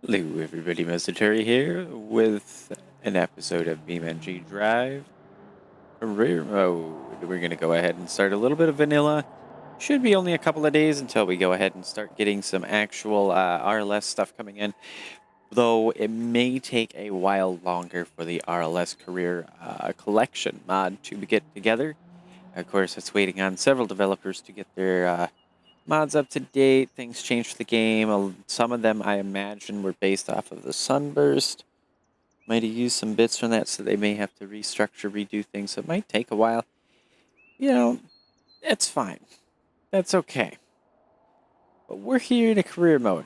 Hello everybody, Mr. Terry here with an episode of BeamNG Drive Career Mode. We're going to go ahead and start a little bit of vanilla. Should be only a couple of days until we go ahead and start getting some actual RLS stuff coming in. Though it may take a while longer for the RLS Career Collection mod to get together. Of course, it's waiting on several developers to get their mods up to date. Things changed the game. Some of them, I imagine, were based off of the Sunburst. Might have used some bits from that, so they may have to restructure, redo things. So it might take a while. You know, that's fine. That's okay. But we're here in a career mode.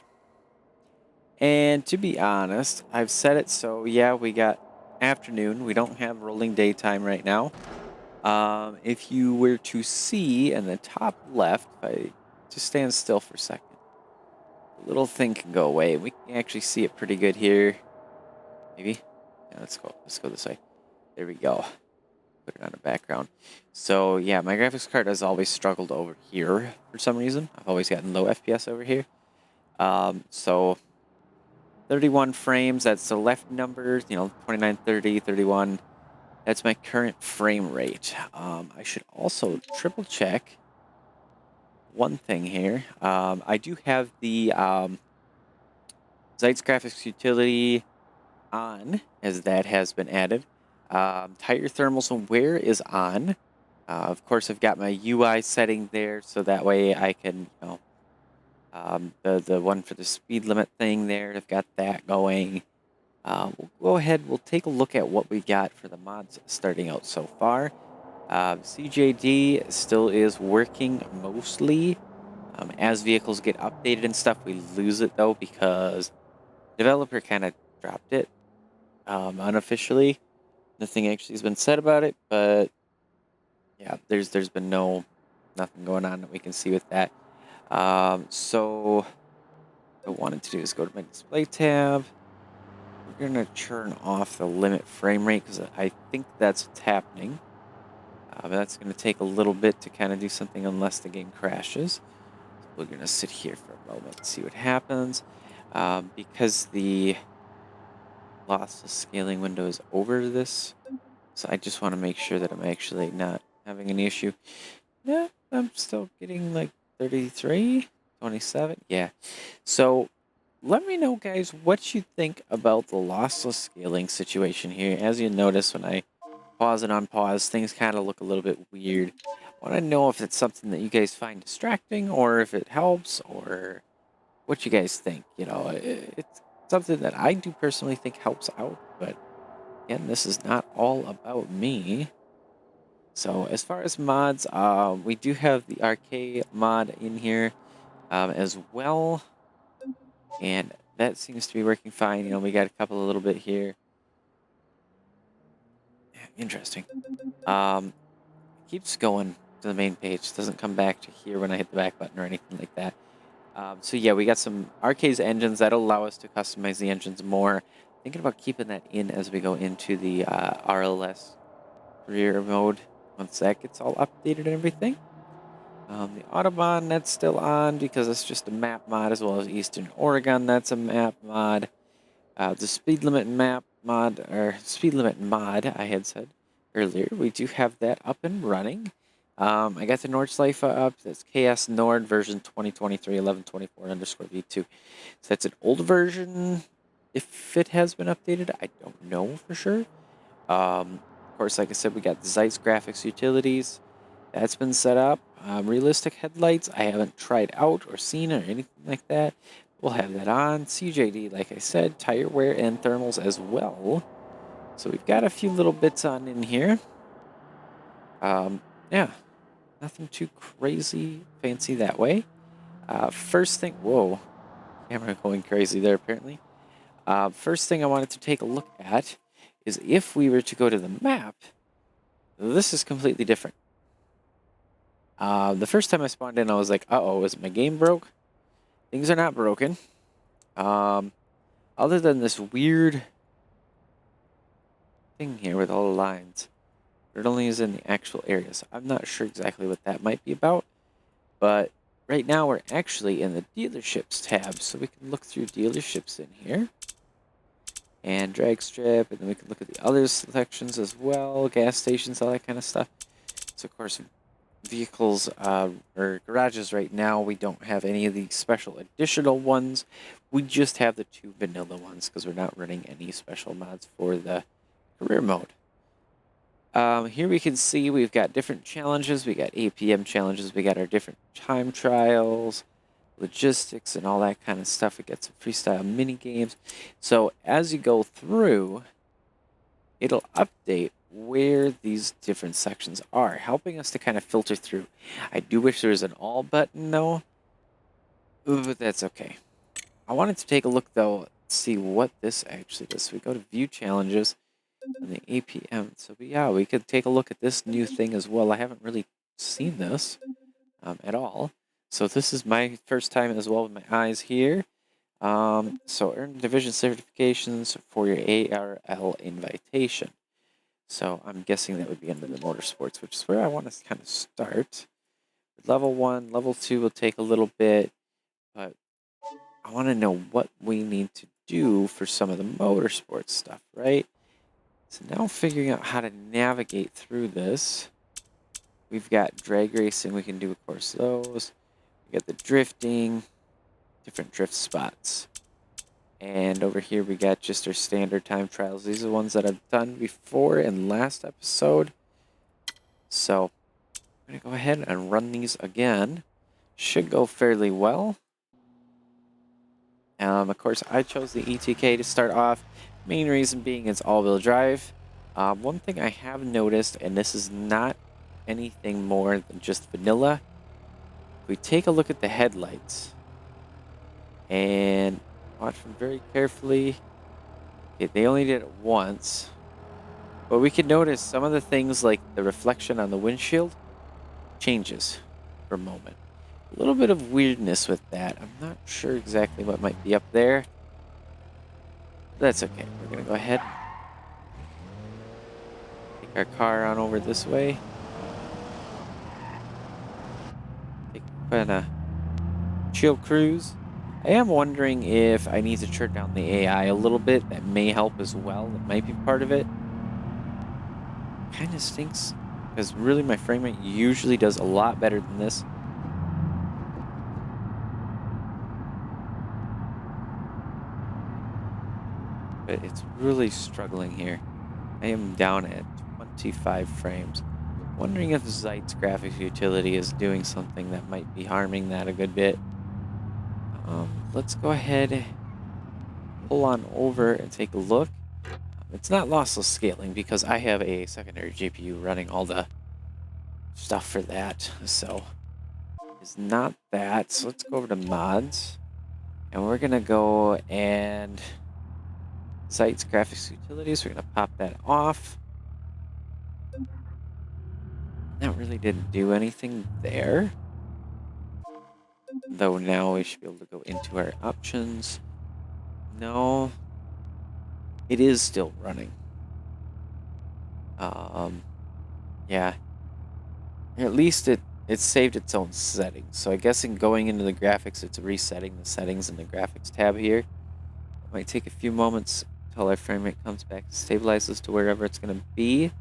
And to be honest, I've set it so, yeah, we got afternoon. We don't have rolling daytime right now. If you were to see in the top left, if I just stand still for a second, the little thing can go away. We can actually see it pretty good here. Maybe? Yeah, let's go this way. There we go. Put it on a background. So yeah, my graphics card has always struggled over here for some reason. I've always gotten low FPS over here. So 31 frames, that's the left number, 29, 30, 31. That's my current frame rate. I should also triple check one thing here. I do have the Zeit's graphics utility on, as that has been added. Tyre thermals and wear is on. Of course, I've got my UI setting there, so that way I can, the one for the speed limit thing there, I've got that going. We'll go ahead, we'll take a look at what we got for the mods starting out so far. CJD still is working mostly. As vehicles get updated and stuff, we lose it though because developer kind of dropped it unofficially. Nothing actually has been said about it, but yeah, there's been nothing going on that we can see with that. So what I wanted to do is go to my display tab. We're gonna turn off the limit frame rate because I think that's what's happening. But that's gonna take a little bit to kind of do something unless the game crashes. So we're gonna sit here for a moment and see what happens. Because the lossless scaling window is over this, so I just want to make sure that I'm actually not having an issue. Yeah, I'm still getting like 33, 27. Yeah. So let me know, guys, what you think about the lossless scaling situation here. As you notice, when I pause and unpause, things kind of look a little bit weird. I want to know if it's something that you guys find distracting or if it helps or what you guys think. It's something that I do personally think helps out, but again, this is not all about me. So as far as mods, we do have the RK mod in here as well. And that seems to be working fine. We got a couple a little bit here. Interesting. Keeps going to the main page. Doesn't come back to here when I hit the back button or anything like that. So yeah, we got some RK's engines that'll allow us to customize the engines more. Thinking about keeping that in as we go into the RLS career mode once that gets all updated and everything. The Autobahn, that's still on because it's just a map mod, as well as Eastern Oregon, that's a map mod. The speed limit map mod, or speed limit mod, I had said earlier, we do have that up and running. I got the Nordschleife up. That's KS Nord version 2023 1124 underscore V2. So that's an old version. If it has been updated, I don't know for sure. Of course, like I said, we got the Zeit's graphics utilities. That's been set up. Realistic headlights, I haven't tried out or seen or anything like that. We'll have that on. CJD, like I said, tire wear and thermals as well. So we've got a few little bits on in here. Yeah, nothing too crazy fancy that way. First thing, whoa, camera going crazy there apparently. First thing I wanted to take a look at is if we were to go to the map, this is completely different. The first time I spawned in, I was like, uh-oh, is my game broke? Things are not broken. Other than this weird thing here with all the lines. It only is in the actual area, so I'm not sure exactly what that might be about. But right now we're actually in the dealerships tab, so we can look through dealerships in here. And drag strip, and then we can look at the other selections as well, gas stations, all that kind of stuff. So of course, vehicles or garages right now, we don't have any of the special additional ones. We just have the 2 vanilla ones because we're not running any special mods for the career mode. Here we can see we've got different challenges. We got APM challenges. We got our different time trials, logistics, and all that kind of stuff. We got some freestyle mini games. So as you go through, it'll update where these different sections are, helping us to kind of filter through. I do wish there was an all button though, but that's okay. I wanted to take a look though, see what this actually does. So we go to view challenges and the APM. So yeah, we could take a look at this new thing as well. I haven't really seen this at all. So this is my first time as well with my eyes here. So earn division certifications for your ARL invitation. So I'm guessing that would be under the motorsports, which is where I want to kind of start. Level 1, level 2 will take a little bit, but I want to know what we need to do for some of the motorsports stuff, right? So now figuring out how to navigate through this. We've got drag racing, we can do, of course, those. We got the drifting, different drift spots. And over here we got just our standard time trials. These are the ones that I've done before in last episode. So I'm going to go ahead and run these again. Should go fairly well. Of course, I chose the ETK to start off. Main reason being it's all-wheel drive. One thing I have noticed, and this is not anything more than just vanilla, if we take a look at the headlights and watch them very carefully. Okay, they only did it once, but we can notice some of the things like the reflection on the windshield changes for a moment. A little bit of weirdness with that. I'm not sure exactly what might be up there. That's okay. We're going to go ahead. Take our car on over this way. Take a chill cruise. I am wondering if I need to turn down the AI a little bit. That may help as well. That might be part of it. Kind of stinks because really my frame rate usually does a lot better than this. But it's really struggling here. I am down at 25 frames. Wondering if Zeit's graphics utility is doing something that might be harming that a good bit. Let's go ahead, pull on over and take a look. It's not lossless scaling because I have a secondary GPU running all the stuff for that. So it's not that. So let's go over to mods. And we're going to go and Zeit's graphics utilities. We're going to pop that off. That really didn't do anything there. Though now we should be able to go into our options. No, it is still running. Yeah. At least it saved its own settings. So I guess in going into the graphics, it's resetting the settings in the graphics tab here. It might take a few moments until our frame rate comes back, stabilizes to wherever it's going to be.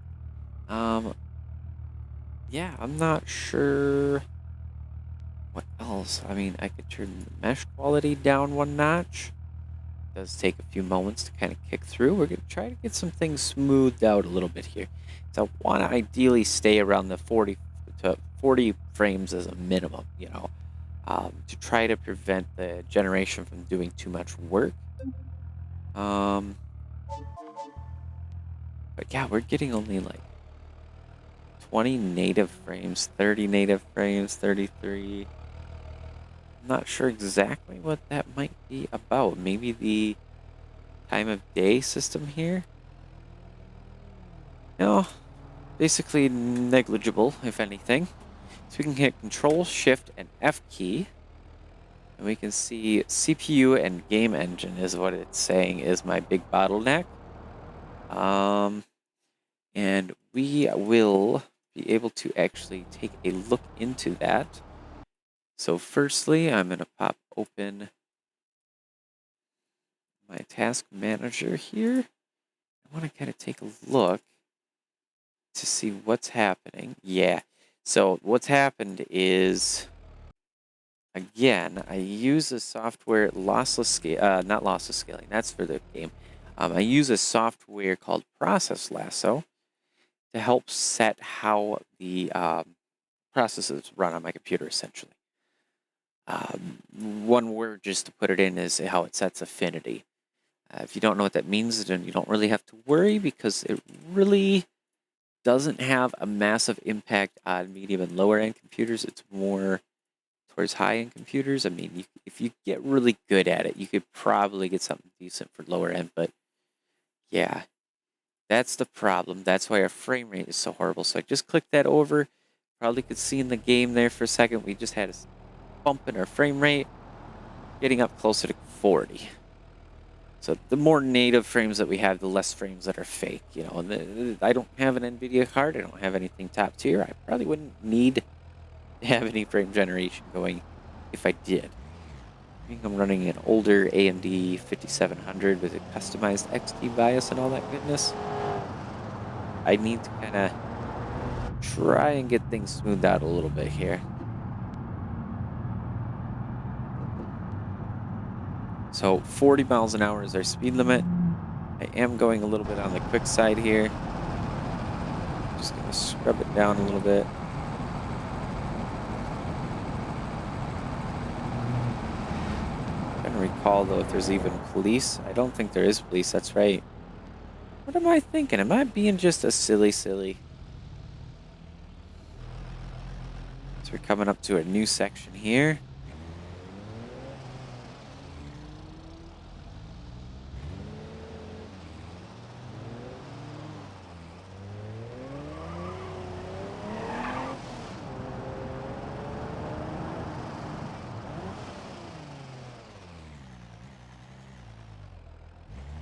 Yeah, I'm not sure what else. I mean, I could turn the mesh quality down one notch. It does take a few moments to kind of kick through. We're going to try to get some things smoothed out a little bit here. So I want to ideally stay around the 40 to 40 frames as a minimum, you know, to try to prevent the generation from doing too much work. But yeah, we're getting only like 20 native frames, 30 native frames, 33. I'm not sure exactly what that might be about. Maybe the time of day system here? No, basically negligible, if anything. So we can hit Control, Shift, and F key. And we can see CPU and game engine is what it's saying is my big bottleneck. And we will be able to actually take a look into that. So firstly, I'm going to pop open my task manager here. I want to kind of take a look to see what's happening. Yeah. So what's happened is, again, I use a software lossless scale, not lossless scaling. That's for the game. I use a software called Process Lasso to help set how the processes run on my computer, essentially. One word just to put it in is how it sets affinity. If you don't know what that means, then you don't really have to worry, because it really doesn't have a massive impact on medium and lower end computers. It's more towards high end computers. I mean, if you get really good at it, you could probably get something decent for lower end, but yeah, that's the problem. That's why our frame rate is so horrible. So I just clicked that over. Probably could see in the game there for a second, we just had a bump in our frame rate, getting up closer to 40. So the more native frames that we have, the less frames that are fake, you know. And I don't have an NVIDIA card. I don't have anything top tier. I probably wouldn't need to have any frame generation going if I did. I think I'm running an older AMD 5700 with a customized XT bias and all that goodness. I need to kind of try and get things smoothed out a little bit here. So 40 miles an hour is our speed limit. I am going a little bit on the quick side here. Just going to scrub it down a little bit. I'm trying to recall, though, if there's even police. I don't think there is police, that's right. What am I thinking? Am I being just a silly? So we're coming up to a new section here.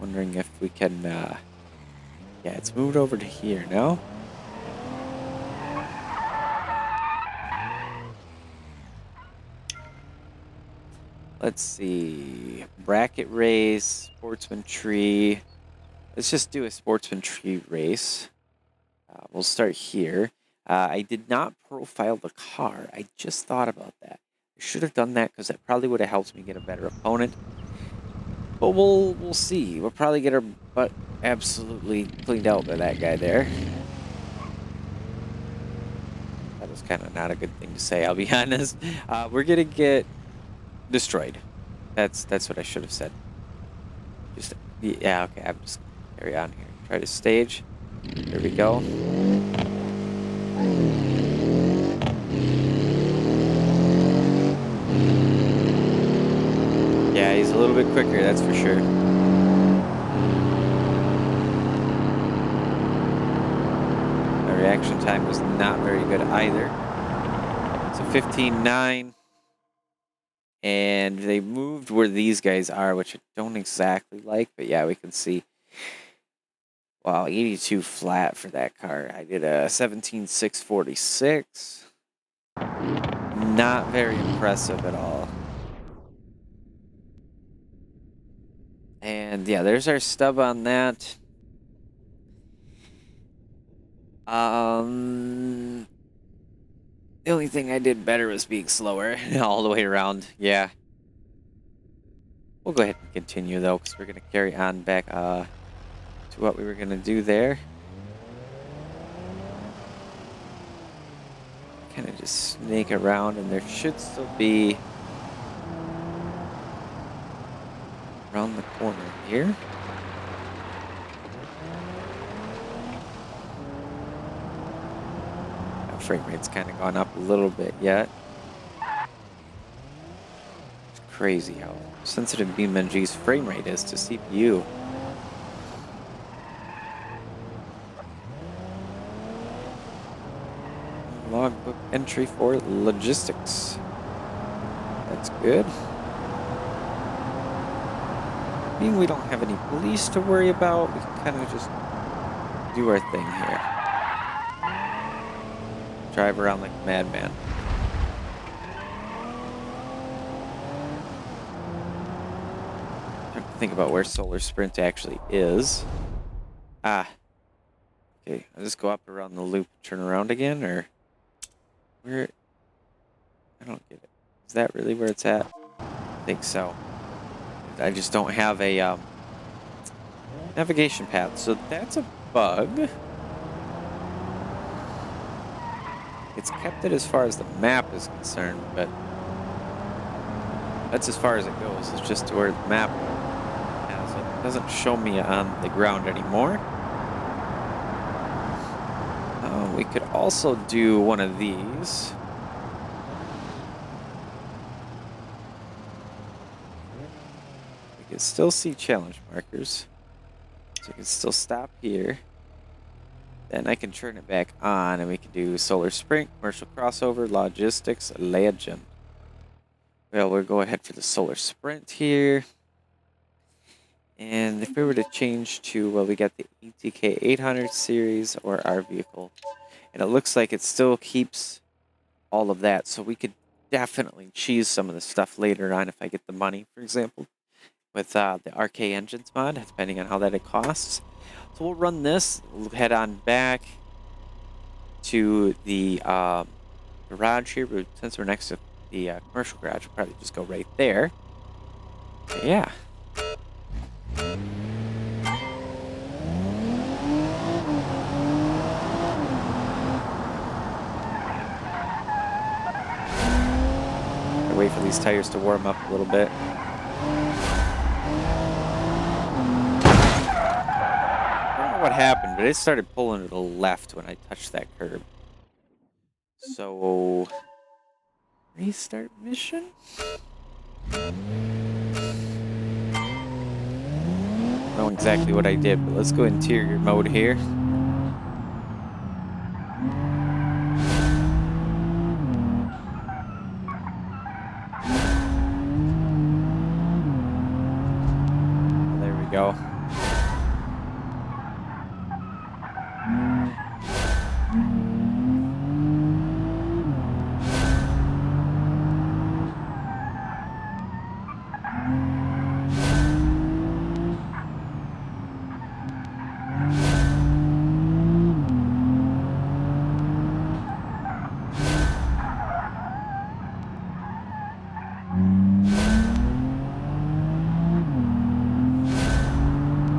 Wondering if we can, yeah, it's moved over to here now. Let's see, bracket race, sportsman tree. Let's just do a sportsman tree race. We'll start here. I did not profile the car. I just thought about that. I should have done that, because that probably would have helped me get a better opponent. But we'll see. We'll probably get our butt absolutely cleaned out by that guy there. That was kind of not a good thing to say, I'll be honest. We're gonna get destroyed. That's what I should have said. Just, yeah, okay, I'm just gonna carry on here. Try to stage. There we go. Yeah, he's a little bit quicker, that's for sure. My reaction time was not very good either. So 15.9. And they moved where these guys are, which I don't exactly like, but yeah, we can see. Wow, 82 flat for that car. I did a 17,646. Not very impressive at all. And yeah, there's our stub on that. The only thing I did better was being slower all the way around. Yeah. We'll go ahead and continue, though, because we're going to carry on back to what we were going to do there. Kind of just snake around, and there should still be around the corner here. Frame rate's kind of gone up a little bit yet. It's crazy how sensitive BeamNG's frame rate is to CPU. Logbook entry for logistics. That's good. Being we don't have any police to worry about, we can kind of just do our thing here. Drive around like a madman. trying to think about where Solar Sprint actually is. Ah. Okay, I'll just go up around the loop, turn around again, or where? I don't get it. Is that really where it's at? I think so. I just don't have a navigation path, so that's a bug. It's kept it as far as the map is concerned, but that's as far as it goes. It's just to where the map has it. It doesn't show me on the ground anymore. We could also do one of these. We can still see challenge markers. So I can still stop here. Then I can turn it back on and we can do Solar Sprint, Commercial Crossover, Logistics, Legend. Well, we'll go ahead for the Solar Sprint here. And if we were to change to, well, we got the ETK 800 series or our vehicle. And it looks like it still keeps all of that. So we could definitely cheese some of the stuff later on if I get the money, for example, with the RK Engines mod, depending on how that it costs. So we'll run this, we'll head on back to the garage here. But since we're next to the commercial garage, we'll probably just go right there. But yeah. Wait for these tires to warm up a little bit. I don't know what happened, but it started pulling to the left when I touched that curb. So, restart mission? I don't know exactly what I did, but let's go interior mode here. Go.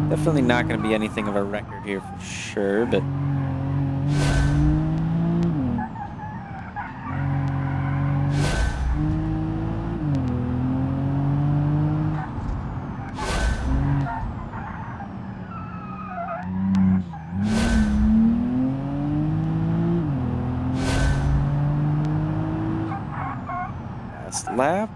Definitely not going to be anything of a record here for sure, but last lap.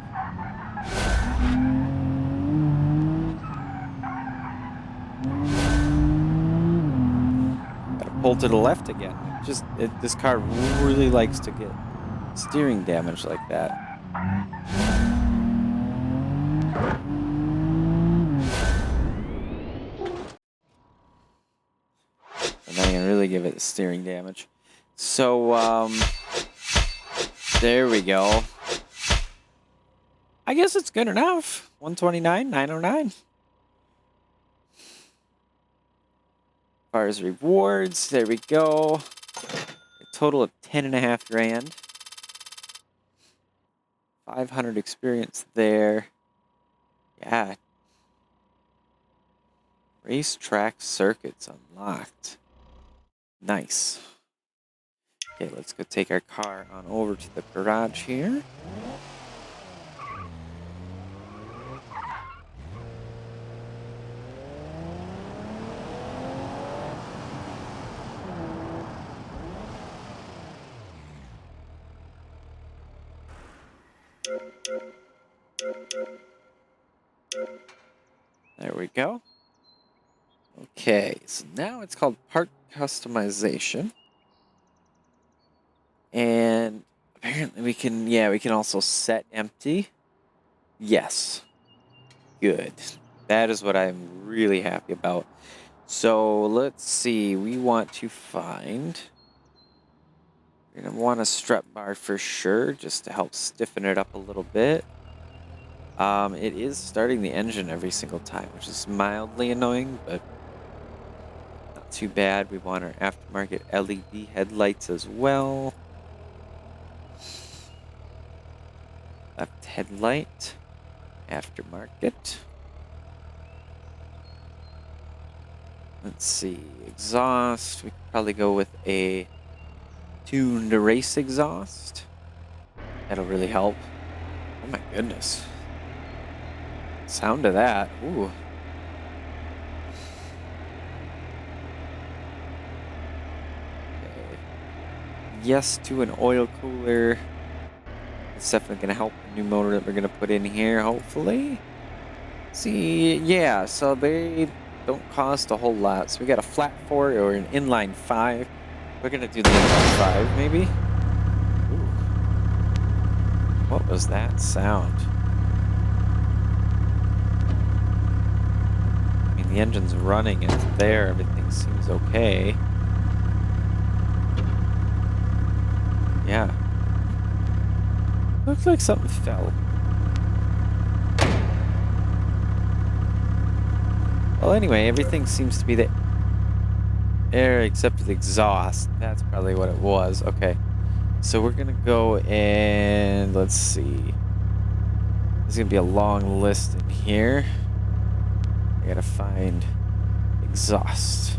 Pull to the left again. This car really likes to get steering damage like that. And then I can really give it steering damage. So, there we go. I guess it's good enough. 129, 909. As far as rewards, there we go. A total of 10.5 grand. 500 experience there. Yeah. Racetrack circuits unlocked. Nice. Okay, let's go take our car on over to the garage here. There we go. Okay, so now it's called part customization. And apparently we can also set empty. Yes. Good. That is what I'm really happy about. So let's see, we want to find, we're gonna want a strut bar for sure, just to help stiffen it up a little bit. It is starting the engine every single time, which is mildly annoying, but not too bad. We want our aftermarket LED headlights as well. Left headlight, aftermarket. Let's see, exhaust. We could probably go with a tuned race exhaust. That'll really help. Oh my goodness. Sound of that. Ooh. Okay. Yes to an oil cooler. It's definitely going to help the new motor that we're going to put in here, hopefully. See, yeah, so they don't cost a whole lot. So we got a flat 4 or an inline 5. We're going to do the inline 5, maybe. Ooh. What was that sound? I mean, the engine's running, it's there, everything seems okay. Yeah. Looks like something fell. Well, anyway, everything seems to be there except for the exhaust. That's probably what it was. Okay. So we're going to go and let's see. There's going to be a long list in here. I got to find exhaust.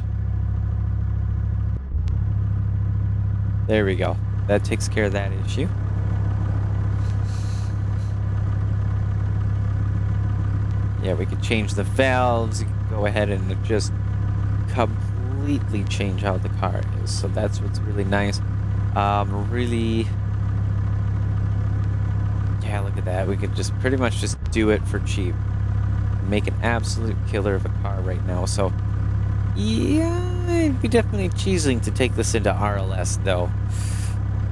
There we go. That takes care of that issue. Yeah, we could change the valves. You can go ahead and just completely change how the car is. So that's what's really nice. Really, yeah, look at that. We could just pretty much just do it for cheap. Make an absolute killer of a car right now. So, yeah, I'd be definitely choosing to take this into RLS, though.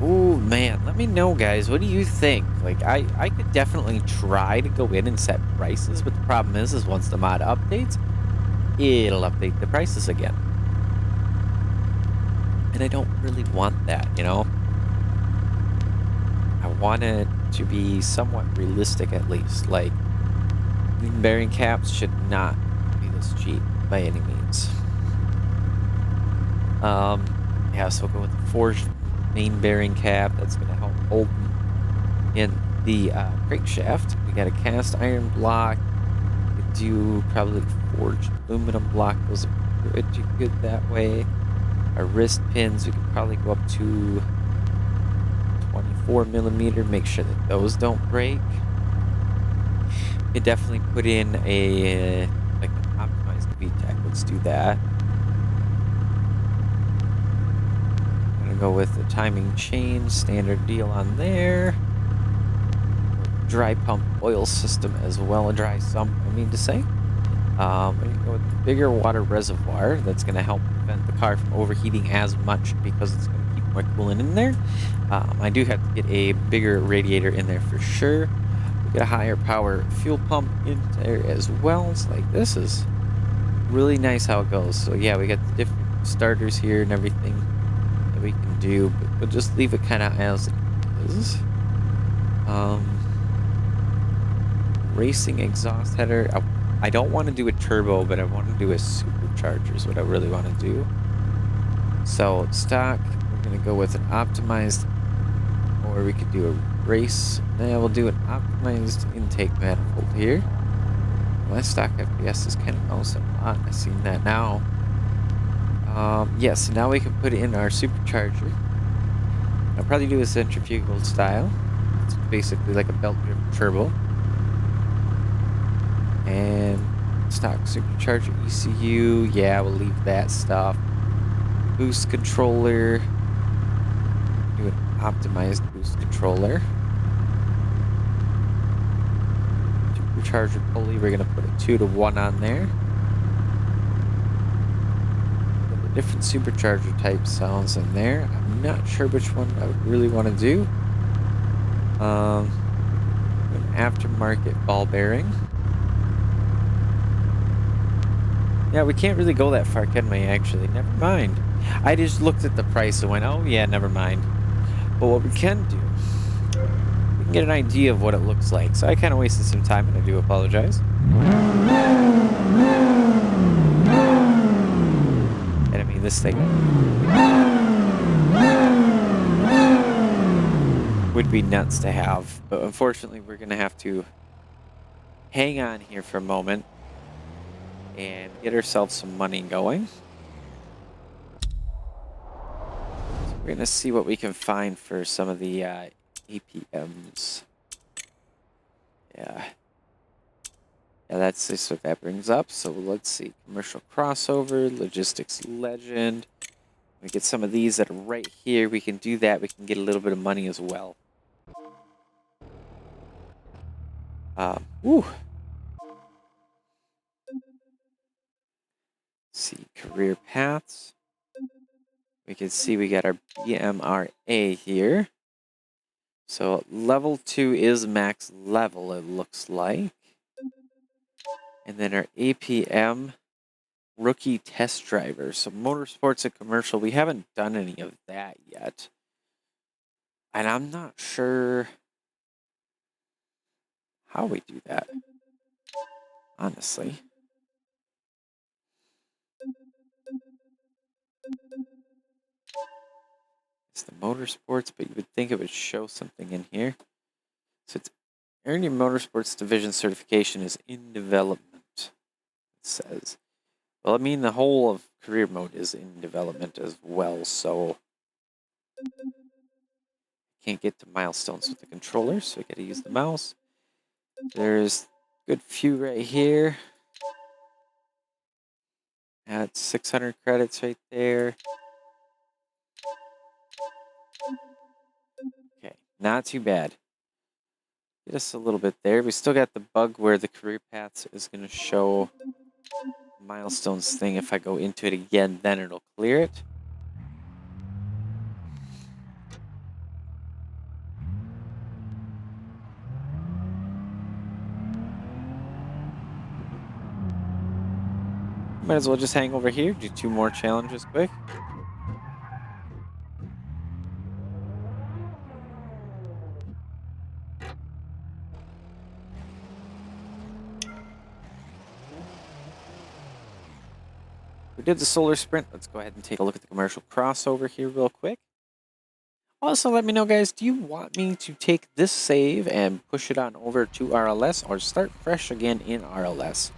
Ooh, man, let me know, guys. What do you think? Like, I could definitely try to go in and set prices, but the problem is once the mod updates, it'll update the prices again. And I don't really want that, you know? I want it to be somewhat realistic, at least. Like, bearing caps should not be this cheap by any means. Yeah, so we'll go with the forged main bearing cap. That's going to help hold in the crankshaft. We got a cast iron block. We could do probably forged aluminum block. Those are pretty good that way. Our wrist pins, we could probably go up to 24 millimeter. Make sure that those don't break. We could definitely put in a like an optimized VTEC. Let's do that. Go with the timing chain, standard deal on there. Dry pump oil system as well, a dry sump, I mean to say. We're going to go with the bigger water reservoir. That's going to help prevent the car from overheating as much because it's going to keep more coolant in there. I do have to get a bigger radiator in there for sure. We get a higher power fuel pump in there as well. It's like, this is really nice how it goes. So yeah, we got the different starters here and everything that we can do, but we'll just leave it kind of as it is. Racing exhaust header. I don't want to do a turbo, but I want to do a supercharger is what I really want to do. So stock, we're going to go with an optimized, or we could do a race. Yeah, we'll do an optimized intake manifold here. My stock FPS is kind of bouncing a lot. I've seen that now. Yes, now we can put in our supercharger. I'll probably do a centrifugal style. It's basically like a belt-driven turbo. And stock supercharger ECU, yeah, we'll leave that stuff. Boost controller, do an optimized boost controller. Supercharger pulley, we're gonna put a 2-to-1 on there. The different supercharger type sounds in there. I'm not sure which one I would really want to do. An aftermarket ball bearing. Yeah, we can't really go that far, can we, actually? Never mind. I just looked at the price and went, oh, yeah, never mind. But what we can do, we can get an idea of what it looks like. So I kind of wasted some time, and I do apologize. And I mean, this thing would be nuts to have, but unfortunately we're going to have to hang on here for a moment and get ourselves some money going. So we're going to see what we can find for some of the APMs. Yeah, that's just what that brings up. So let's see. Commercial crossover, logistics legend. We get some of these that are right here. We can do that. We can get a little bit of money as well. Let's see, career paths. We can see we got our BMRA here. So level 2 is max level, it looks like. And then our APM rookie test driver. So motorsports and commercial, we haven't done any of that yet. And I'm not sure how we do that, honestly. It's the motorsports, but you would think it would show something in here. So it's earn your motorsports division certification is in development, it says. Well, I mean, the whole of career mode is in development as well, so can't get to milestones with the controller, so I gotta use the mouse. There's a good few right here. That's 600 credits right there. Okay, not too bad. Get us a little bit there. We still got the bug where the career paths is going to show milestones thing. If I go into it again, then it'll clear it. Might as well just hang over here, do 2 more challenges quick. We did the solar sprint. Let's go ahead and take a look at the commercial crossover here real quick. Also, let me know, guys, do you want me to take this save and push it on over to RLS or start fresh again in RLS?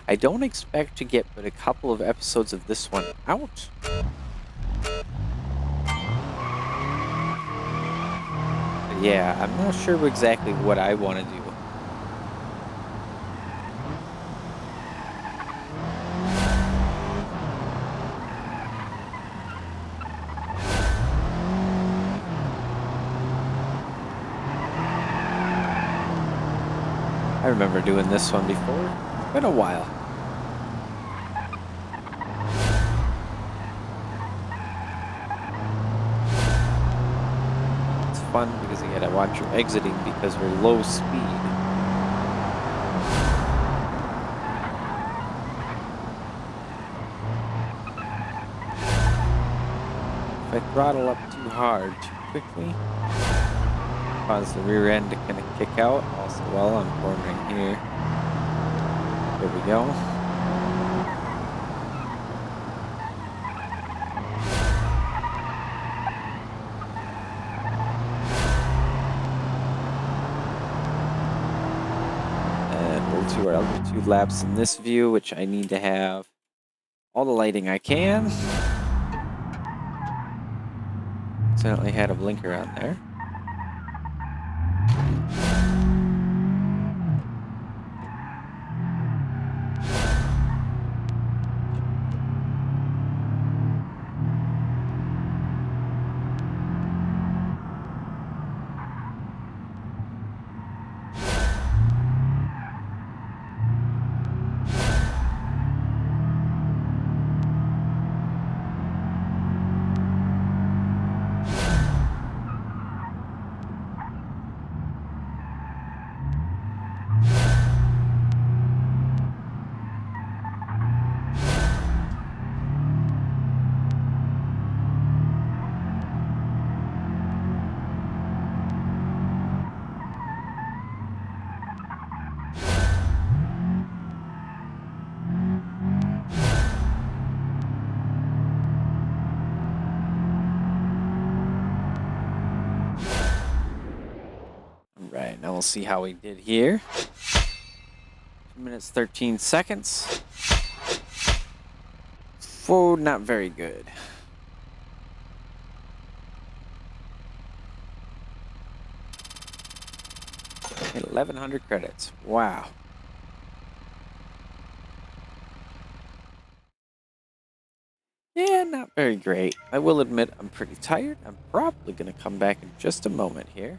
I don't expect to get but a couple of episodes of this one out. But yeah, I'm not sure exactly what I want to do. I remember doing this one before. It's been a while. It's fun because you gotta watch your exiting because we're low speed. If I throttle up too hard too quickly, cause the rear end to kind of kick out. Also, while I'm cornering here. There we go. And we'll do our other 2 laps in this view, which I need to have all the lighting I can. Accidentally had a blinker on there. now we'll see how we did here. 2 minutes, 13 seconds. Oh, not very good. Hit 1,100 credits. Wow. Yeah, not very great. I will admit I'm pretty tired. I'm probably going to come back in just a moment here.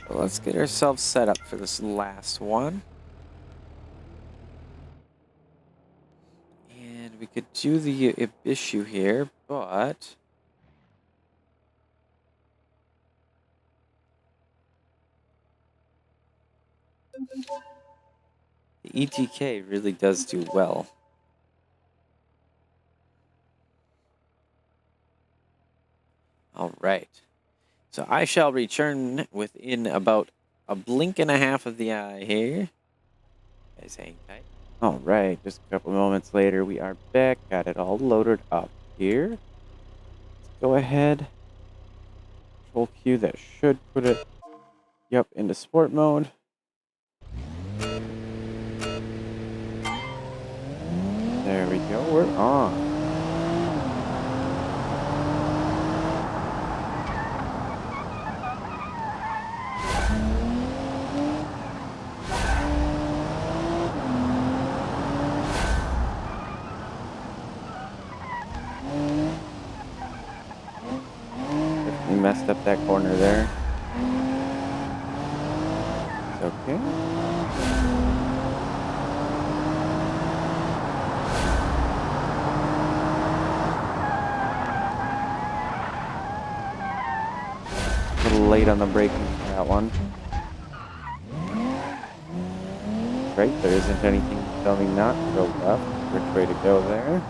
So let's get ourselves set up for this last one. And we could do the issue here, but... the ETK really does do well. All right. So I shall return within about a blink and a half of the eye here. Guys, hang tight. All right, just a couple moments later, we are back. Got it all loaded up here. Let's go ahead. Control Q, that should put it, yep, into sport mode. There we go, we're on. Definitely messed up that corner there. It's okay. A little late on the braking for that one. Right, there isn't anything to tell me not to go left. Which way to go there?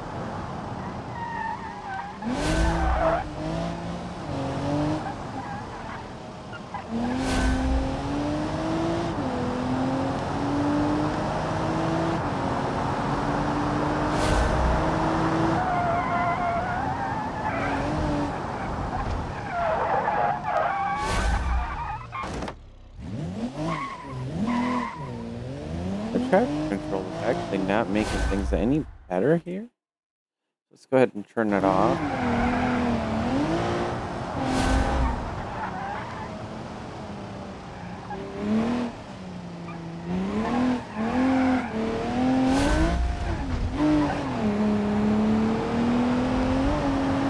The traction control is actually not making things any better here. Let's go ahead and turn that off.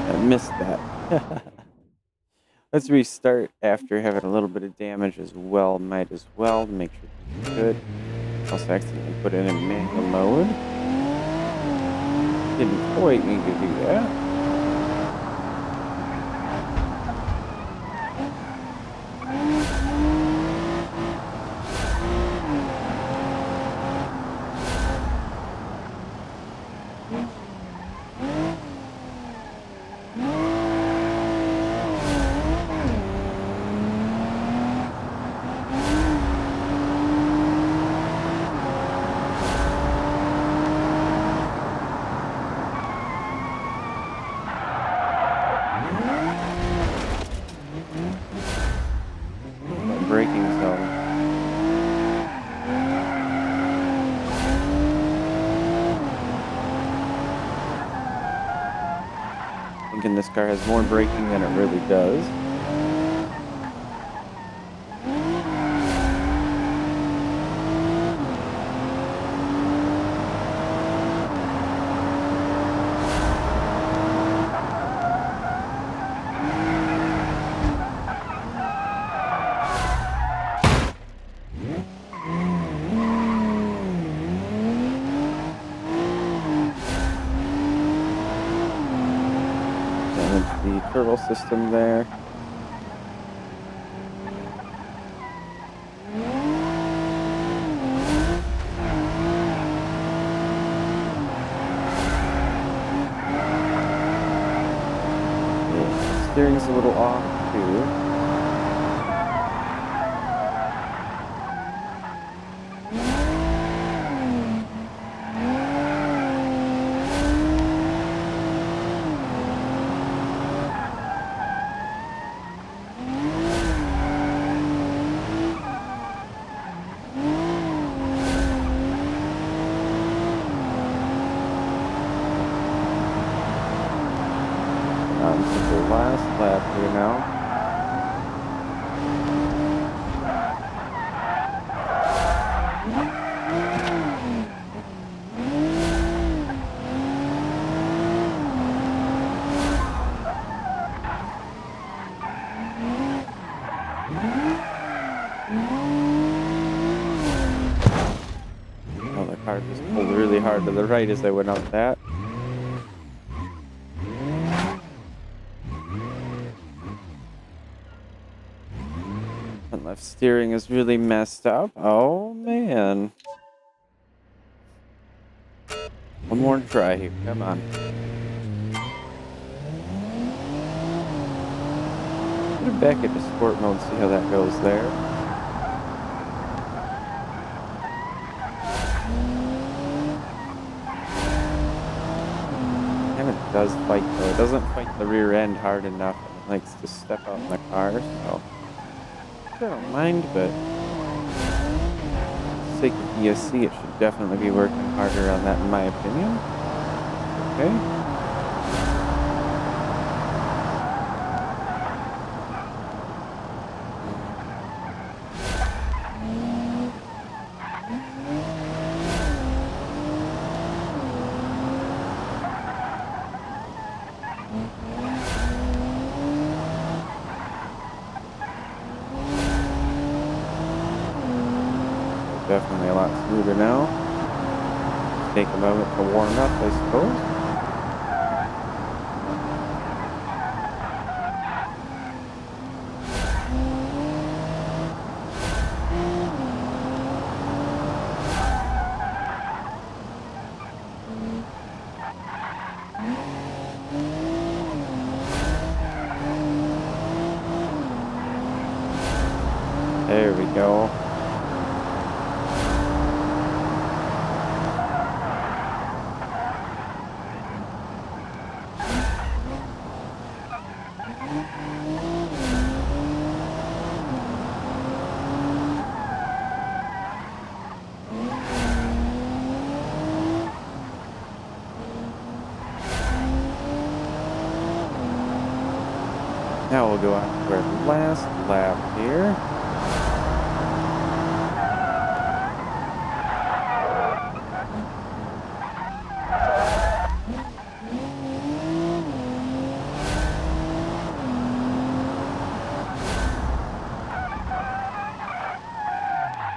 I missed that. Let's restart after having a little bit of damage as well. Might as well to make sure it's good. Also accidentally put it in manual mode. Didn't quite need to do that. Braking zone. Thinking this car has more braking than it really does. The turbo system there. Yeah, steering's a little off too. last lap here now. Oh, the car just pulled really hard to the right as I went up that. And left steering is really messed up. Oh, man. One more try here. Come on. Put it back into sport mode, see how that goes there. It does fight though. It doesn't fight the rear end hard enough. It likes to step out in the car, so I don't mind, but for the sake of ESC, it should definitely be working harder on that in my opinion. Okay. Definitely a lot smoother now. Take a moment to warm up, I suppose. There we go. Now we'll go on to our last lap here.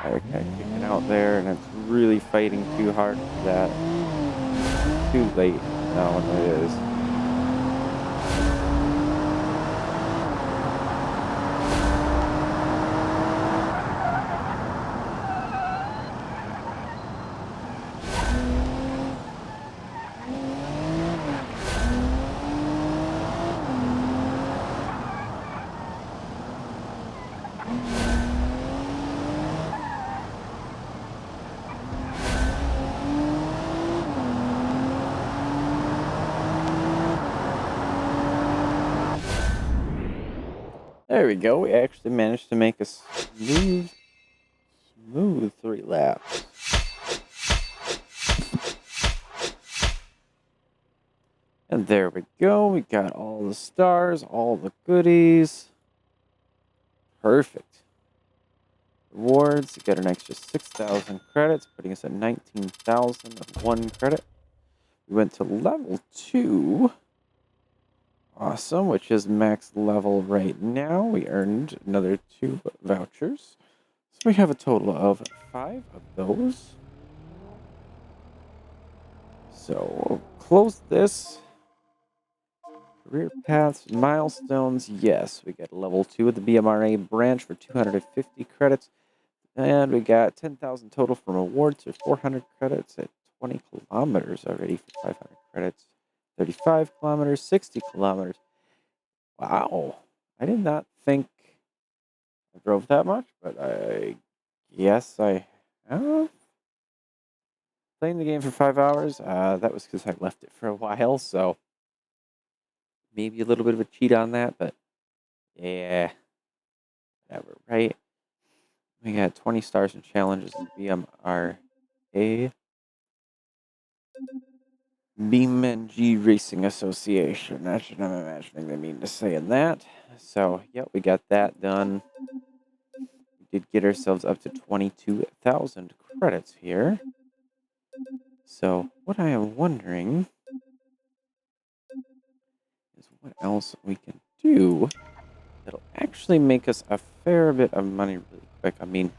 Okay, kicking out there, and it's really fighting too hard for that. Too late. No, it is. There we go. We actually managed to make a smooth 3 laps. And there we go. We got all the stars, all the goodies. Perfect. Rewards. You got an extra 6,000 credits, putting us at 19,001 credit. We went to level 2. Awesome, which is max level right now. We earned another 2 vouchers. So we have a total of 5 of those. So we'll close this. Career paths, milestones, yes. We got level 2 of the BMRA branch for 250 credits. And we got 10,000 total from awards, or 400 credits at 20 kilometers already for 500 credits. 35 kilometers, 60 kilometers. Wow. I did not think I drove that much, but I guess I have. Playing the game for 5 hours, that was because I left it for a while, so maybe a little bit of a cheat on that, but yeah, whatever, right? We got 20 stars and challenges in BMRA. BeamNG Racing Association. That's what I'm imagining they mean to say in that. So, yeah, we got that done. We did get ourselves up to 22,000 credits here. So, what I am wondering is what else we can do that'll actually make us a fair bit of money really quick. I mean,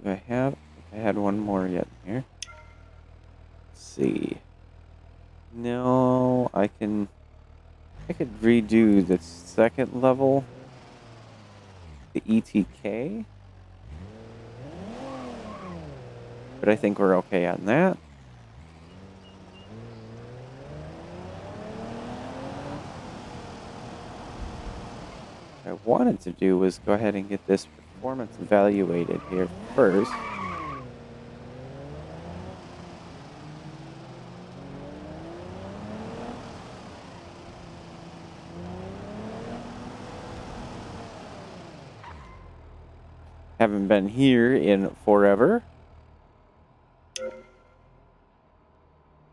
do I have? I had one more yet here. Let's see. No, I could redo the second level, the ETK, but I think we're okay on that. What I wanted to do was go ahead and get this performance evaluated here first. Haven't been here in forever.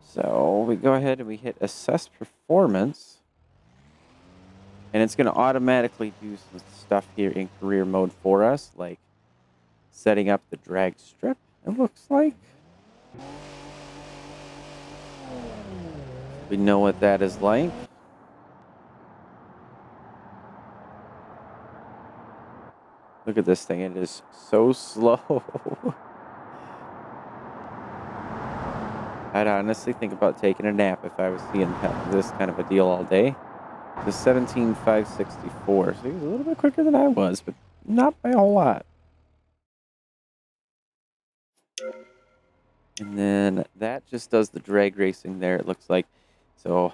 So we go ahead and we hit assess performance. And it's going to automatically do some stuff here in career mode for us, like setting up the drag strip, it looks like. We know what that is like. Look at this thing. It is so slow. I'd honestly think about taking a nap if I was seeing this kind of a deal all day. The 17,564. So he was a little bit quicker than I was, but not by a whole lot. And then that just does the drag racing there, it looks like. So,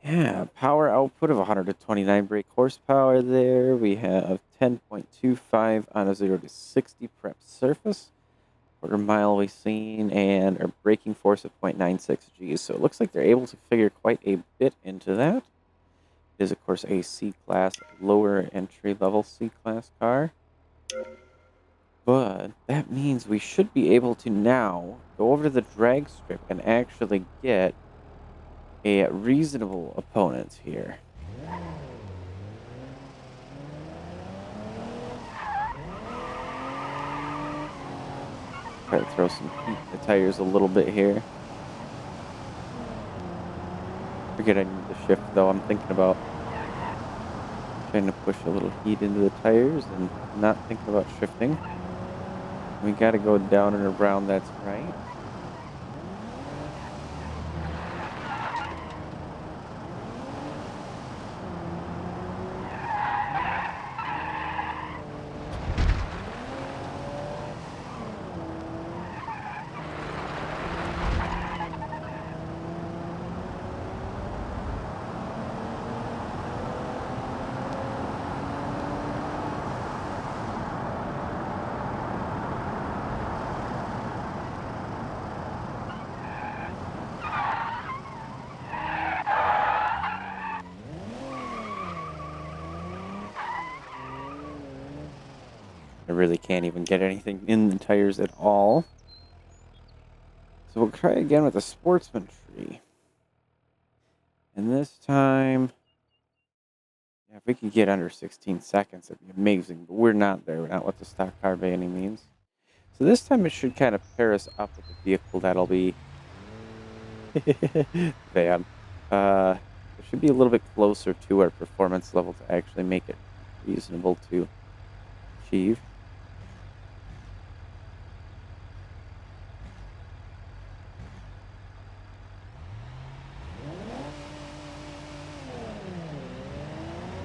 yeah, power output of 129 brake horsepower there. We have 10.25 on a 0 to 60 prep surface. Quarter mile we've seen, and our braking force of 0.96 Gs. So it looks like they're able to figure quite a bit into that. It is, of course, a C-Class, lower entry-level C-Class car. But that means we should be able to now go over to the drag strip and actually get a reasonable opponent here. Try to throw some heat in the tires a little bit here. Forget I need to shift though. I'm thinking about trying to push a little heat into the tires and not thinking about shifting. We got to go down and around, that's right. I really can't even get anything in the tires at all. So we'll try again with the sportsman tree. And this time, yeah, if we could get under 16 seconds, it'd be amazing. But we're not there. We're not with the stock car by any means. So this time it should kind of pair us up with a vehicle that'll be Van. It should be a little bit closer to our performance level to actually make it reasonable to achieve.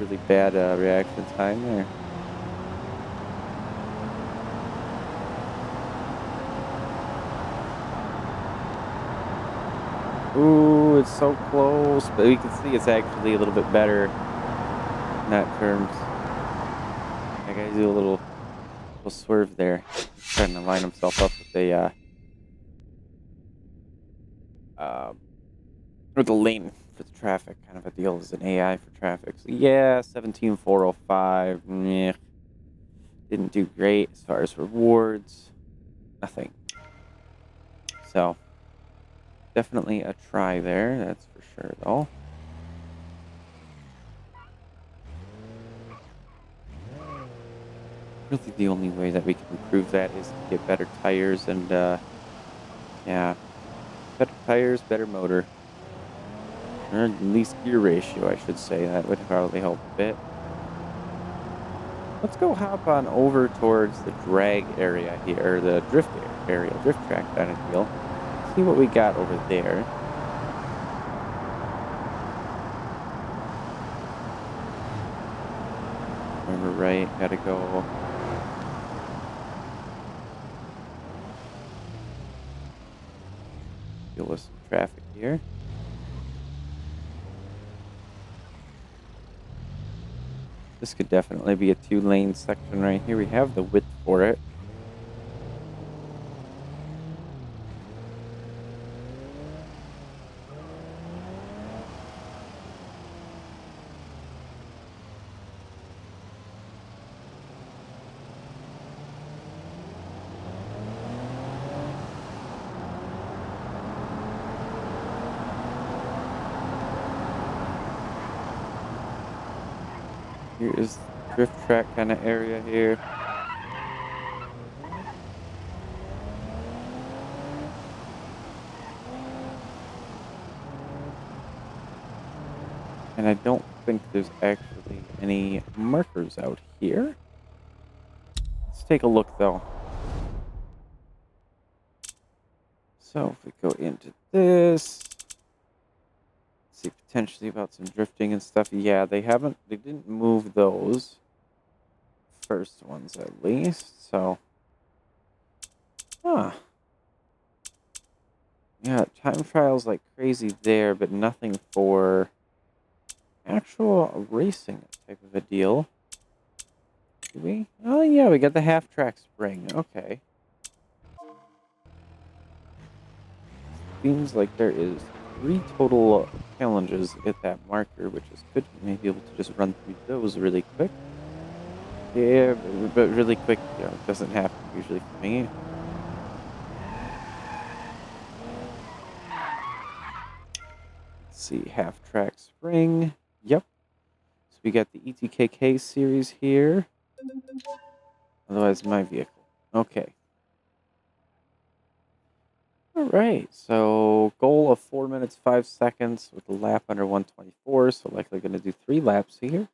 Really bad reaction time there. Ooh, it's so close, but we can see it's actually a little bit better in that terms. That guy do a little swerve there. He's trying to line himself up with a lane for the traffic, kind of a deal as an AI for traffic. So yeah, 17,405. Meh. Didn't do great as far as rewards. Nothing. So, definitely a try there, that's for sure, though. Really, the only way that we can improve that is to get better tires and, yeah, better tires, better motor. Or at least gear ratio, I should say. That would probably help a bit. Let's go hop on over towards the drag area here, or the drift area, drift track kind of deal. See what we got over there. Remember right, gotta go. Deal with some traffic here. This could definitely be a 2-lane section right here. We have the width for it. Here is the drift track kind of area here. And I don't think there's actually any markers out here. Let's take a look though. So if we go into this, see potentially about some drifting and stuff. Yeah, they didn't move those first ones at least. So, yeah, time trials like crazy there, but nothing for actual racing type of a deal. Do we? Oh yeah, we got the half track spring. Okay. Seems like there is 3 total challenges at that marker, which is good. We may be able to just run through those really quick. Yeah, but really quick, you know, it doesn't happen usually for me. Let's see, half track spring. Yep. So we got the ETKK series here. Otherwise, my vehicle. Okay. All right, so goal of 4 minutes, 5 seconds with a lap under 124. So likely going to do 3 laps here.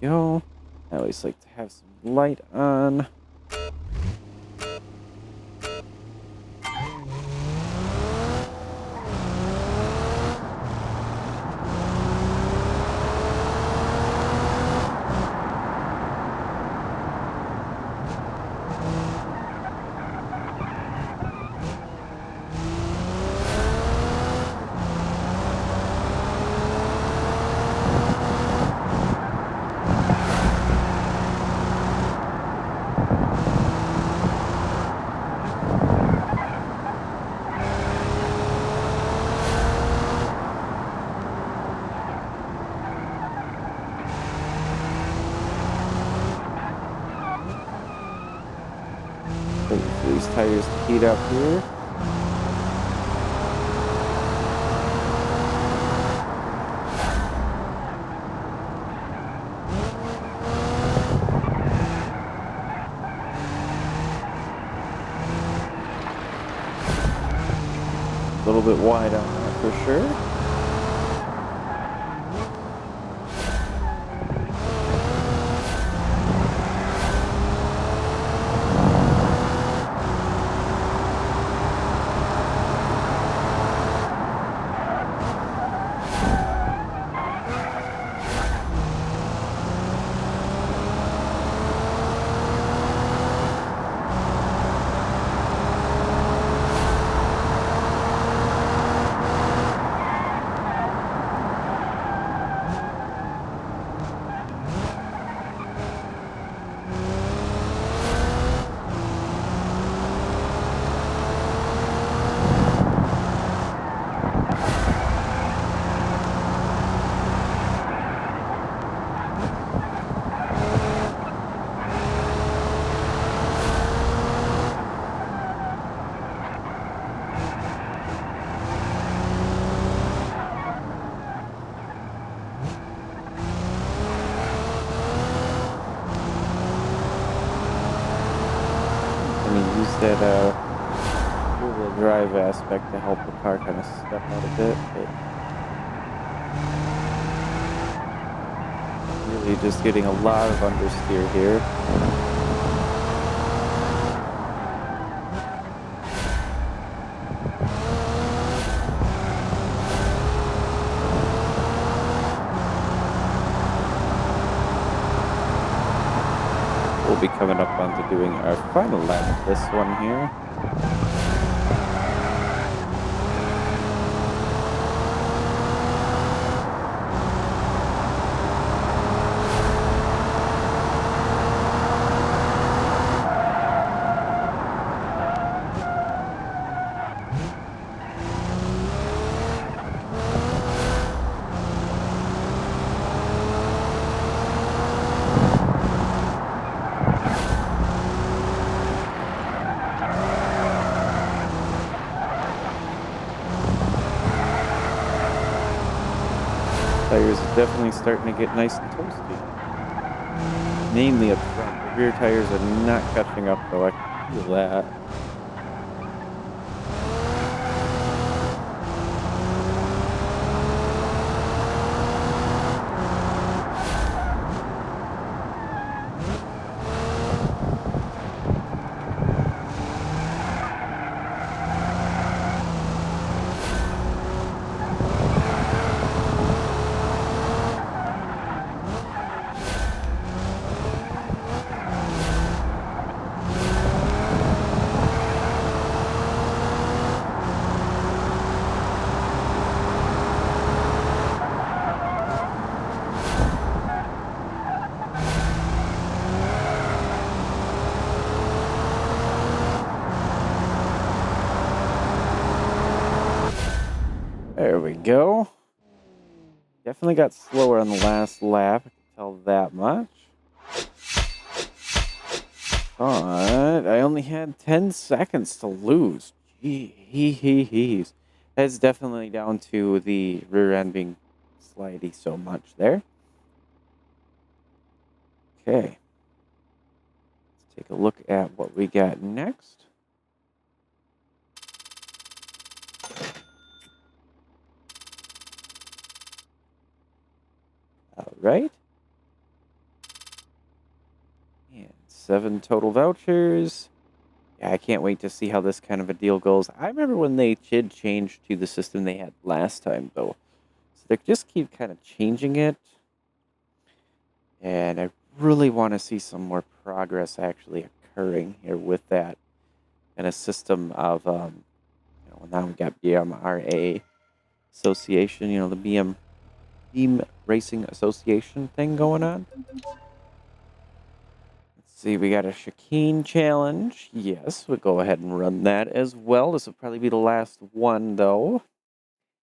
There we go. I always like to have some light on. Waiting for these tires to heat up here. A little bit wide on that for sure. drive aspect to help the car kind of step out a bit. Really just getting a lot of understeer here. We'll be coming up onto doing our final lap of this one here. Tires are definitely starting to get nice and toasty. Mainly up front. The rear tires are not catching up though, I can feel that. There we go. Definitely got slower on the last lap, I can tell that much. But I only had 10 seconds to lose. Jeez. That's definitely down to the rear end being slidey so much there. Okay. Let's take a look at what we got next. All right. And 7 total vouchers. Yeah, I can't wait to see how this kind of a deal goes. I remember when they did change to the system they had last time, though. So they just keep kind of changing it. And I really want to see some more progress actually occurring here with that and a system of, now we got BMRA Association, the Beam Racing Association thing going on. Let's see, we got a chicane challenge. Yes, we'll go ahead and run that as well. This will probably be the last one, though.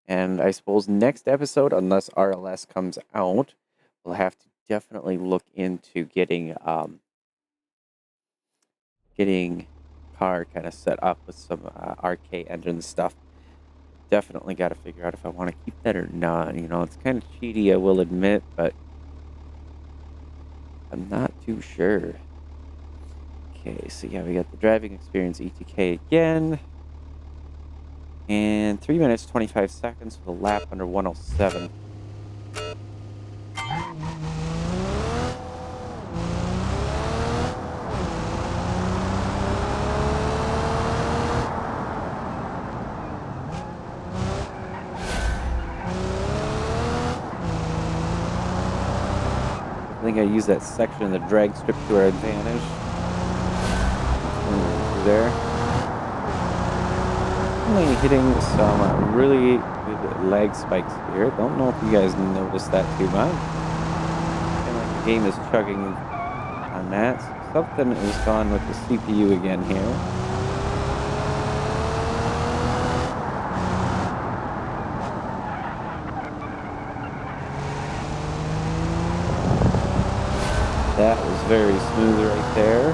And I suppose next episode, unless RLS comes out, we'll have to definitely look into getting car kind of set up with some RK engine stuff. Definitely got to figure out if I want to keep that or not. It's kind of cheaty, I will admit, but I'm not too sure. Okay, so yeah, we got the driving experience ETK again. And 3 minutes, 25 seconds with a lap under 107. I think I used that section of the drag strip to our advantage. Through there. Only hitting some really good lag spikes here. Don't know if you guys noticed that too much. Kind of like the game is chugging on that. Something is gone with the CPU again here. That was very smooth right there.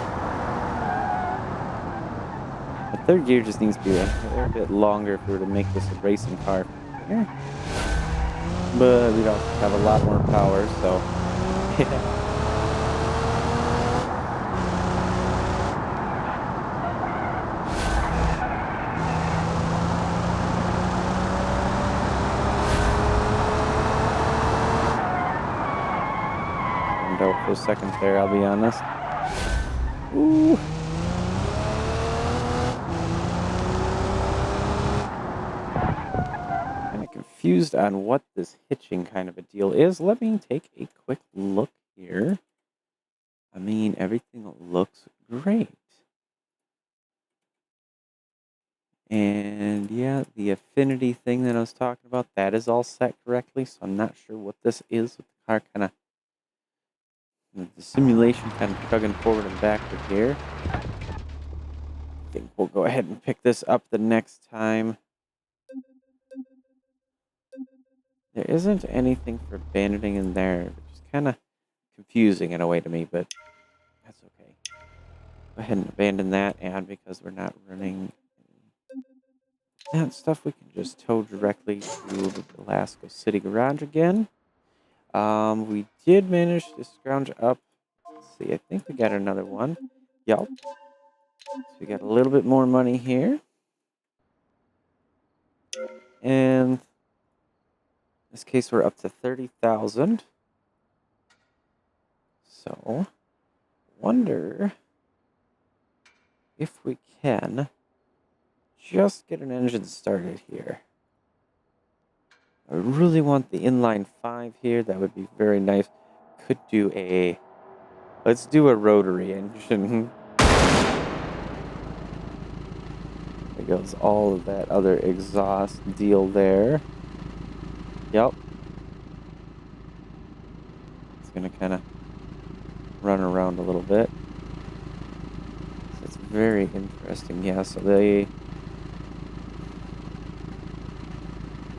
The third gear just needs to be a little bit longer if we were to make this a racing car here. But we don't have a lot more power, so yeah. bummed out for a second there, I'll be honest. Ooh. Kind of confused on what this hitching kind of a deal is. Let me take a quick look here. I mean, everything looks great. And yeah, the affinity thing that I was talking about, that is all set correctly. So I'm not sure what this is with the car kind of, the simulation kind of chugging forward and backward here. I think we'll go ahead and pick this up the next time. There isn't anything for abandoning in there, which is kind of confusing in a way to me, but that's okay. Go ahead and abandon that, and because we're not running that stuff, we can just tow directly to the Velasco City Garage again. We did manage to scrounge up. Let's see, I think we got another one. Yup. So we got a little bit more money here. And in this case, we're up to 30,000. So, wonder if we can just get an engine started here. I really want the inline 5 here. That would be very nice. Could do a... Let's do a rotary engine. There goes all of that other exhaust deal there. Yep. It's going to kind of run around a little bit. So it's very interesting. Yeah, so the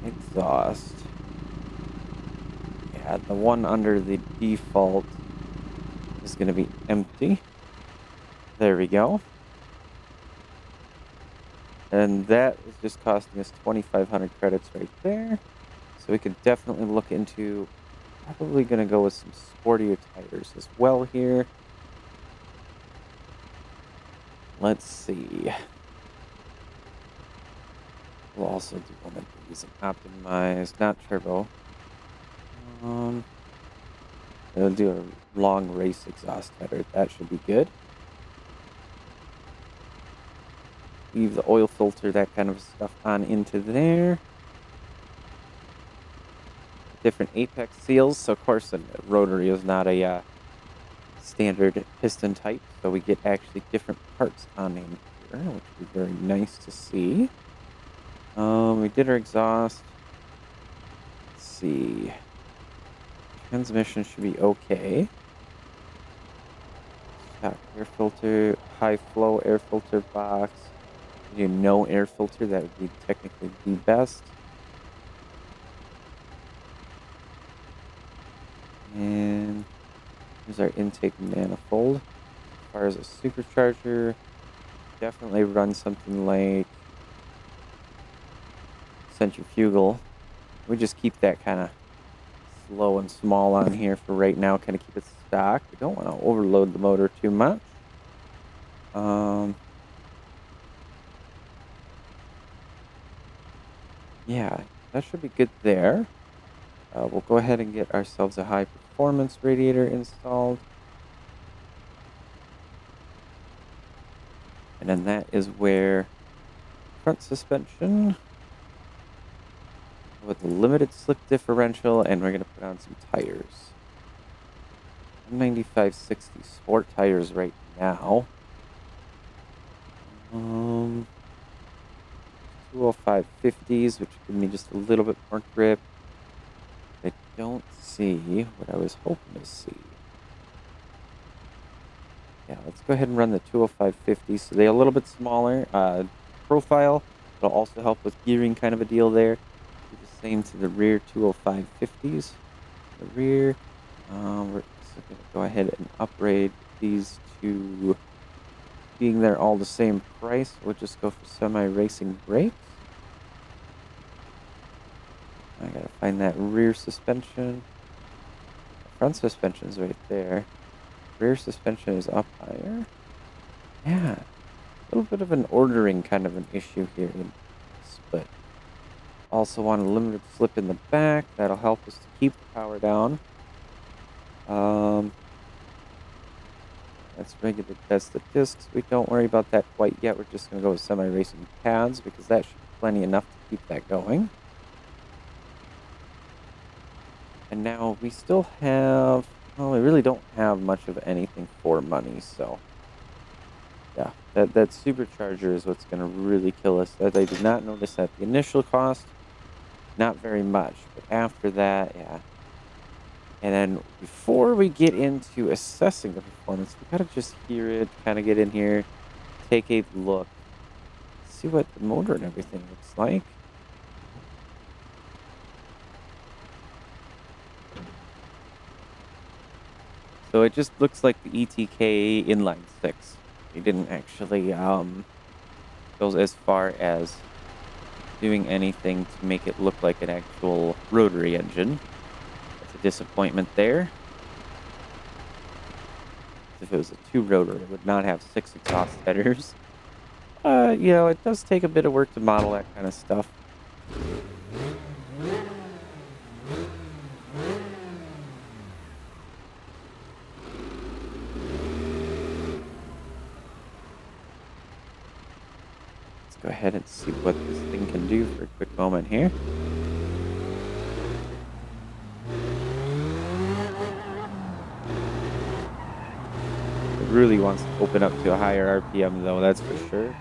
exhaust. Yeah, the one under the default is going to be empty. There we go. And that is just costing us 2,500 credits right there. So we could definitely look into, probably going to go with some sportier tires as well here. Let's see. We'll also do one of these optimized, not turbo. We'll do a long race exhaust header. That should be good. Leave the oil filter, that kind of stuff on into there. Different apex seals. So, of course, the rotary is not a standard piston type. So we get actually different parts on in here, which would be very nice to see. We did our exhaust. Let's see. Transmission should be okay. Stock air filter, high flow air filter box. You do no air filter, that would be technically the best. And here's our intake manifold. As far as a supercharger, definitely run something like centrifugal. We just keep that kind of slow and small on here for right now, kind of keep it stock. We don't want to overload the motor too much. Yeah, that should be good there. We'll go ahead and get ourselves a high performance radiator installed. And then that is where front suspension with a limited slip differential, and we're going to put on some tires. 95/60 sport tires right now. 205/50s, which give me just a little bit more grip. I don't see what I was hoping to see. Yeah, let's go ahead and run the 205/50s. So they're a little bit smaller profile. It'll also help with gearing, kind of a deal there. Do the same to the rear 205/50s. The rear, we're just going to go ahead and upgrade these to being they're all the same price. We'll just go for semi-racing brakes. I gotta find that rear suspension. The front suspension's right there. Rear suspension is up higher. Yeah, a little bit of an ordering kind of an issue here. But also want a limited slip in the back. That'll help us to keep the power down. That's regular test the discs. We don't worry about that quite yet. We're just going to go with semi-racing pads because that should be plenty enough to keep that going. And now we still have, well, we really don't have much of anything for money, so yeah, that supercharger is what's going to really kill us. That I did not notice at the initial cost, not very much, but after that, yeah. And then before we get into assessing the performance, we gotta just hear it, kind of get in here, take a look, see what the motor and everything looks like. So it just looks like the ETK inline 6. It didn't actually go as far as doing anything to make it look like an actual rotary engine. That's a disappointment there. If it was a 2-rotor, it would not have 6 exhaust headers. You know, it does take a bit of work to model that kind of stuff. Let's go ahead and see what this thing can do for a quick moment here. It really wants to open up to a higher RPM though, that's for sure.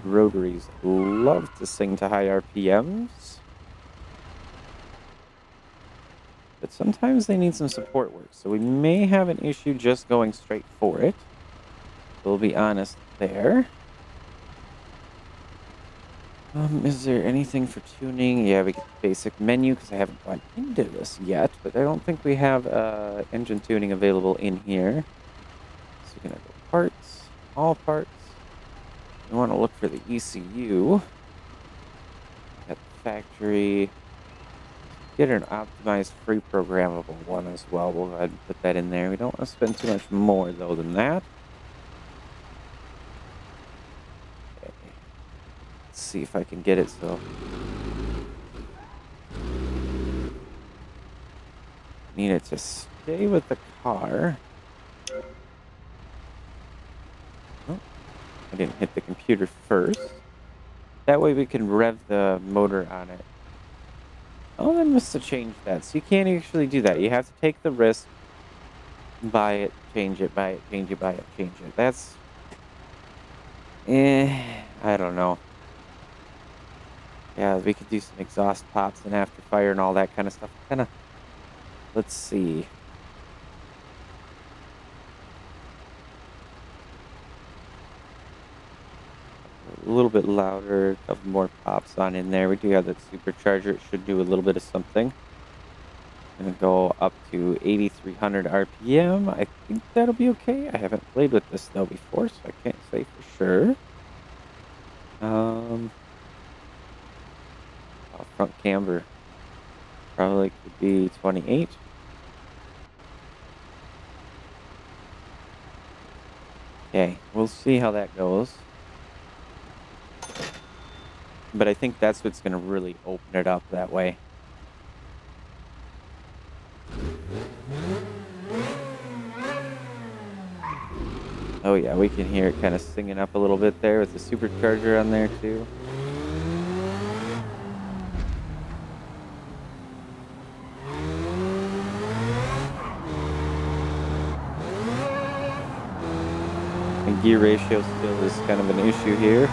Rotaries love to sing to high RPMs, but sometimes they need some support work, so we may have an issue just going straight for it. We'll be honest there. Is there anything for tuning? Yeah, we get the basic menu because I haven't gone into this yet, but I don't think we have engine tuning available in here. So we're gonna go parts, all parts. We want to look for the ECU at the factory. Get an optimized free programmable one as well. We'll go ahead and put that in there. We don't want to spend too much more though than that. Okay. Let's see if I can get it so. Need it to stay with the car. Oh, I didn't hit the computer first. That way we can rev the motor on it. Oh, I must have changed that. So you can't actually do that. You have to take the risk, buy it, change it, buy it, change it, buy it, change it. That's... I don't know. Yeah, we could do some exhaust pops and after fire and all that kind of stuff. Kind of... Let's see. A little bit louder, a couple more pops on in there. We do have that supercharger. It should do a little bit of something. Gonna go up to 8,300 RPM. I think that'll be okay. I haven't played with this though before, so I can't say for sure. Front camber probably could be 28. Okay, we'll see how that goes. But I think that's what's going to really open it up that way. Oh yeah, we can hear it kind of singing up a little bit there with the supercharger on there too. And gear ratio still is kind of an issue here.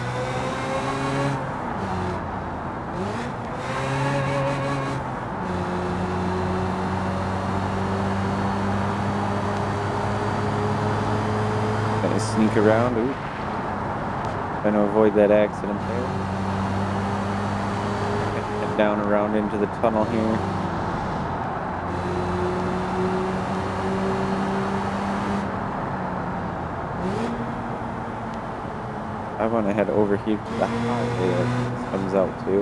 Sneak around, ooh. Trying to avoid that accident there. Head down around into the tunnel here. I want to head over here to the highway that this comes out to.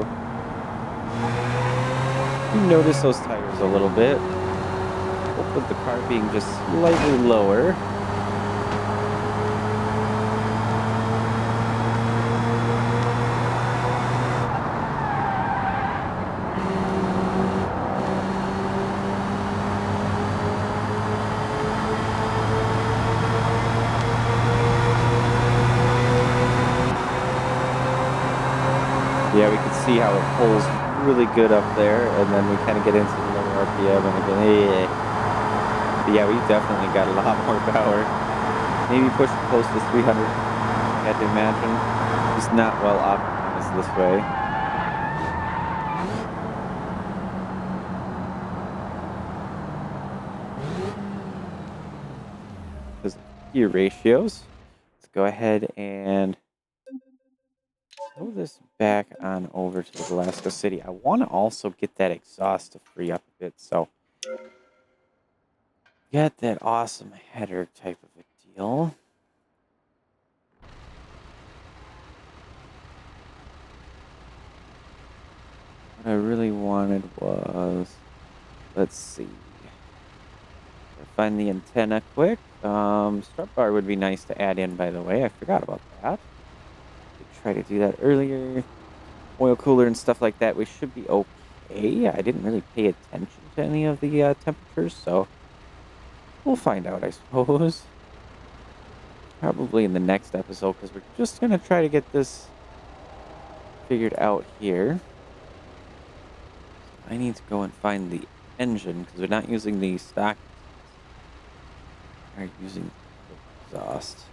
You notice those tires a little bit. Both with the car being just slightly lower. Yeah, we can see how it pulls really good up there, and then we kind of get into the lower RPM, and again, but yeah, we definitely got a lot more power. Maybe push it close to 300. I had to imagine. Just not well optimized this way. Because of gear ratios. Let's go ahead and throw this back on over to the Glasgow City. I want to also get that exhaust to free up a bit, so get that awesome header type of a deal. What I really wanted was, let's see, find the antenna quick. Strut bar would be nice to add in, by the way. I forgot about that. Try to do that earlier. Oil cooler and stuff like that, we should be okay. I didn't really pay attention to any of the temperatures, so we'll find out, I suppose. Probably in the next episode, because we're just going to try to get this figured out here. I need to go and find the engine, because we're not using the stock. We're using the exhaust.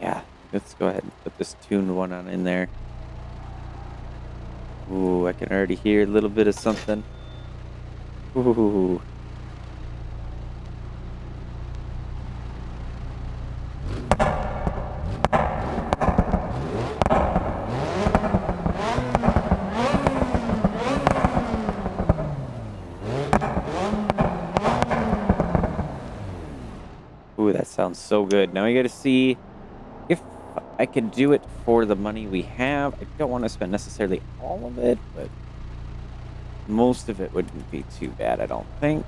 Yeah, let's go ahead and put this tuned one on in there. Ooh, I can already hear a little bit of something. Ooh. Ooh, that sounds so good. Now we got to see if I can do it for the money we have. I don't want to spend necessarily all of it, but most of it wouldn't be too bad, I don't think.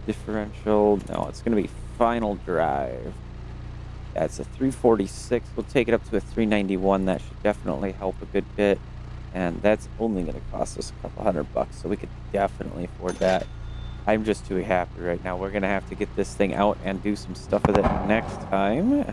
Differential. No, it's going to be final drive. That's a 346. We'll take it up to a 391. That should definitely help a good bit. And that's only going to cost us a couple $100, so we could definitely afford that. I'm just too happy right now. We're going to have to get this thing out and do some stuff with it next time.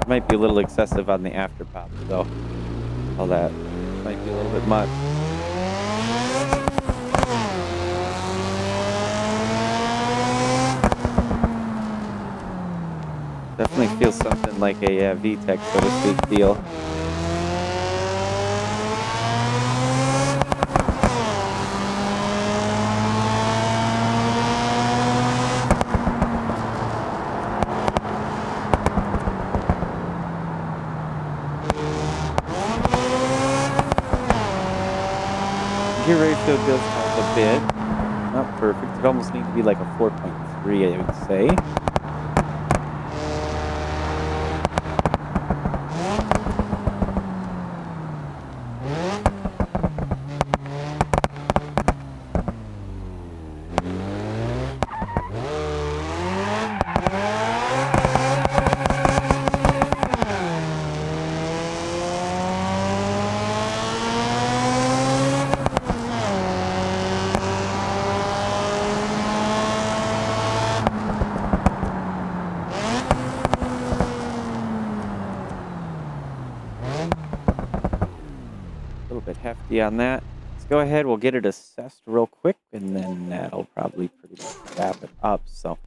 Might be a little excessive on the after pop, though. All that might be a little bit much. Definitely feels something like a VTEC, so to speak, deal. Gear ratio does help a bit. Not perfect. It almost needs to be like a 4.3, I would say. Hefty on that. Let's go ahead. We'll get it assessed real quick, and then that'll probably pretty much wrap it up. So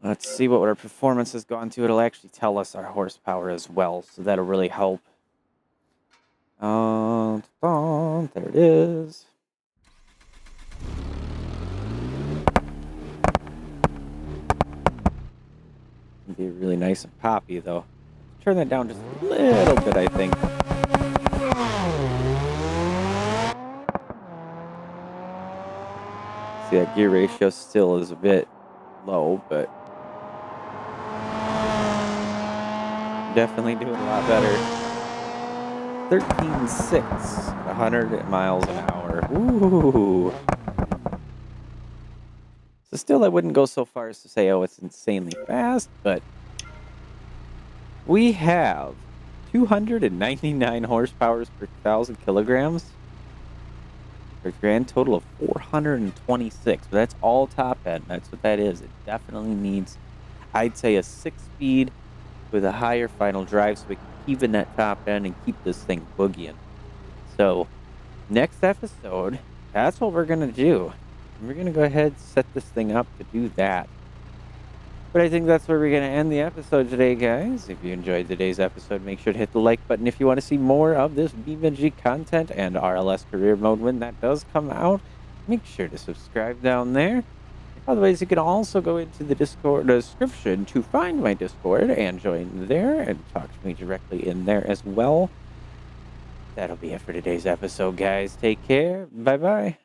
let's see what our performance has gone to. It'll actually tell us our horsepower as well, so that'll really help. There it is. It'll be really nice and poppy, though. Turn that down just a little bit, I think. See, that gear ratio still is a bit low, but definitely doing a lot better. 13.6, 100 miles an hour. Ooh. So still, I wouldn't go so far as to say, oh, it's insanely fast, but we have 299 horsepower per 1,000 kilograms. For a grand total of 426, but that's all top end. That's what that is. It definitely needs, I'd say, a 6-speed with a higher final drive so we can even that top end and keep this thing boogieing. So next episode, that's what we're going to do. We're going to go ahead and set this thing up to do that. But I think that's where we're going to end the episode today, guys. If you enjoyed today's episode, make sure to hit the like button if you want to see more of this BeamNG content and RLS career mode when that does come out. Make sure to subscribe down there. Otherwise, you can also go into the Discord description to find my Discord and join there and talk to me directly in there as well. That'll be it for today's episode, guys. Take care. Bye-bye.